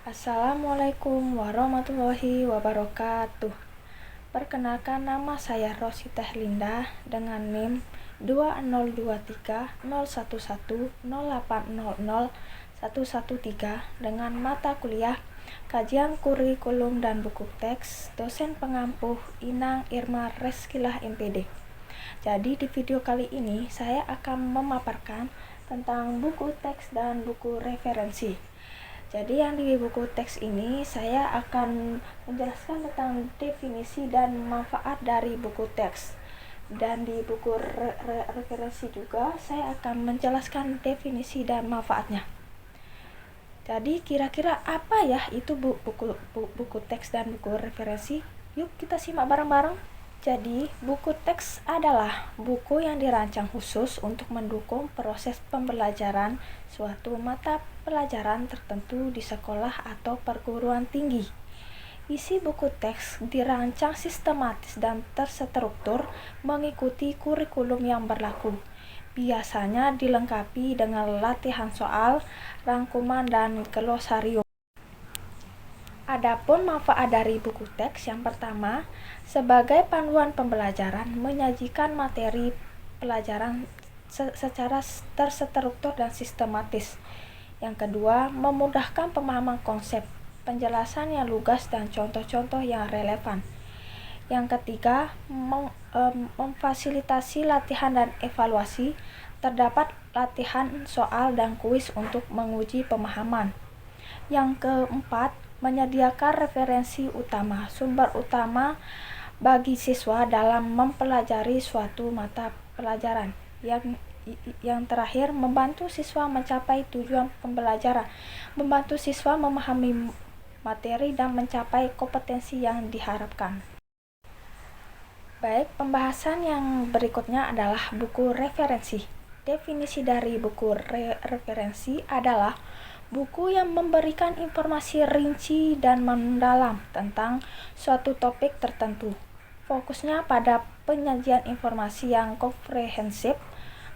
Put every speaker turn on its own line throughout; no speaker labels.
Assalamualaikum warahmatullahi wabarakatuh. Perkenalkan, nama saya Rosita Herlinda dengan NIM 20230110800113 dengan mata kuliah Kajian Kurikulum dan Buku Teks, dosen pengampu Inang Irma Reskilah MPD. Jadi di video kali ini saya akan memaparkan tentang buku teks dan buku referensi. Jadi yang di buku teks ini saya akan menjelaskan tentang definisi dan manfaat dari buku teks. Dan di buku referensi juga saya akan menjelaskan definisi dan manfaatnya. Jadi kira-kira apa ya itu buku teks dan buku referensi? Yuk kita simak bareng-bareng. Jadi, buku teks adalah buku yang dirancang khusus untuk mendukung proses pembelajaran suatu mata pelajaran tertentu di sekolah atau perguruan tinggi. Isi buku teks dirancang sistematis dan terstruktur mengikuti kurikulum yang berlaku. Biasanya dilengkapi dengan latihan soal, rangkuman, dan glosarium. Adapun manfaat dari buku teks yang pertama, sebagai panduan pembelajaran, menyajikan materi pelajaran secara terstruktur dan sistematis. Yang kedua, memudahkan pemahaman konsep, penjelasan yang lugas dan contoh-contoh yang relevan. Yang ketiga, memfasilitasi latihan dan evaluasi. Terdapat latihan soal dan kuis untuk menguji pemahaman. Yang keempat, menyediakan referensi utama, sumber utama bagi siswa dalam mempelajari suatu mata pelajaran. Yang terakhir, membantu siswa mencapai tujuan pembelajaran, membantu siswa memahami materi dan mencapai kompetensi yang diharapkan. Baik, pembahasan yang berikutnya adalah buku referensi. Definisi dari buku referensi adalah buku yang memberikan informasi rinci dan mendalam tentang suatu topik tertentu. Fokusnya pada penyajian informasi yang komprehensif,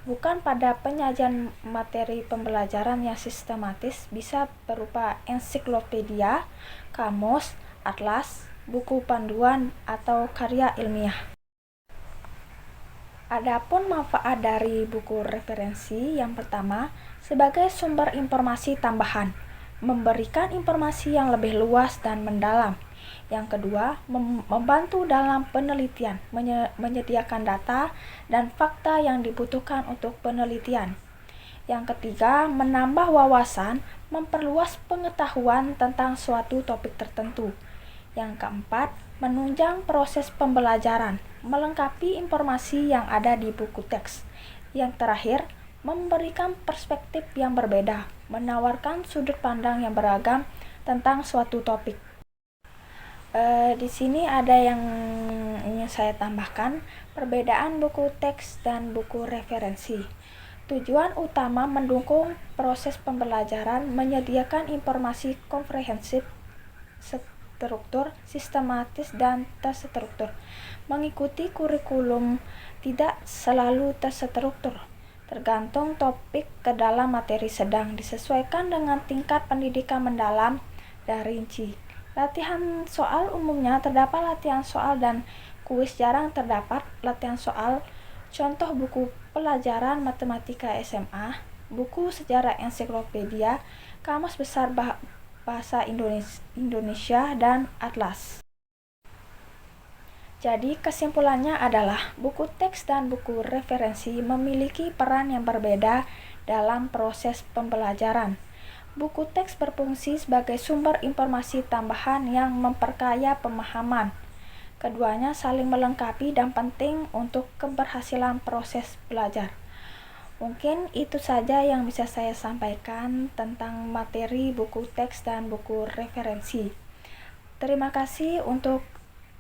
bukan pada penyajian materi pembelajaran yang sistematis, bisa berupa ensiklopedia, kamus, atlas, buku panduan, atau karya ilmiah. Adapun manfaat dari buku referensi yang pertama, sebagai sumber informasi tambahan, memberikan informasi yang lebih luas dan mendalam. Yang kedua, membantu dalam penelitian, menyediakan data dan fakta yang dibutuhkan untuk penelitian. Yang ketiga, menambah wawasan, memperluas pengetahuan tentang suatu topik tertentu. Yang keempat, menunjang proses pembelajaran, melengkapi informasi yang ada di buku teks. Yang terakhir, memberikan perspektif yang berbeda, menawarkan sudut pandang yang beragam tentang suatu topik. Di sini ada yang ingin saya tambahkan, perbedaan buku teks dan buku referensi. Tujuan utama mendukung proses pembelajaran, menyediakan informasi komprehensif, struktur, sistematis, dan terstruktur. Mengikuti kurikulum tidak selalu terstruktur, tergantung topik ke dalam materi sedang, disesuaikan dengan tingkat pendidikan mendalam dan rinci. Latihan soal umumnya terdapat latihan soal dan kuis, jarang terdapat latihan soal. Contoh buku pelajaran matematika SMA, buku sejarah ensiklopedia, kamus besar bahasa Indonesia, dan atlas. Jadi kesimpulannya adalah buku teks dan buku referensi memiliki peran yang berbeda dalam proses pembelajaran. Buku teks berfungsi sebagai sumber informasi tambahan yang memperkaya pemahaman. Keduanya saling melengkapi dan penting untuk keberhasilan proses belajar. Mungkin itu saja yang bisa saya sampaikan tentang materi buku teks dan buku referensi. Terima kasih untuk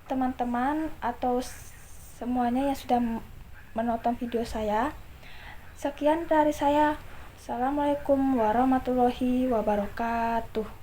teman-teman atau semuanya yang sudah menonton video saya. Sekian dari saya. Assalamualaikum warahmatullahi wabarakatuh.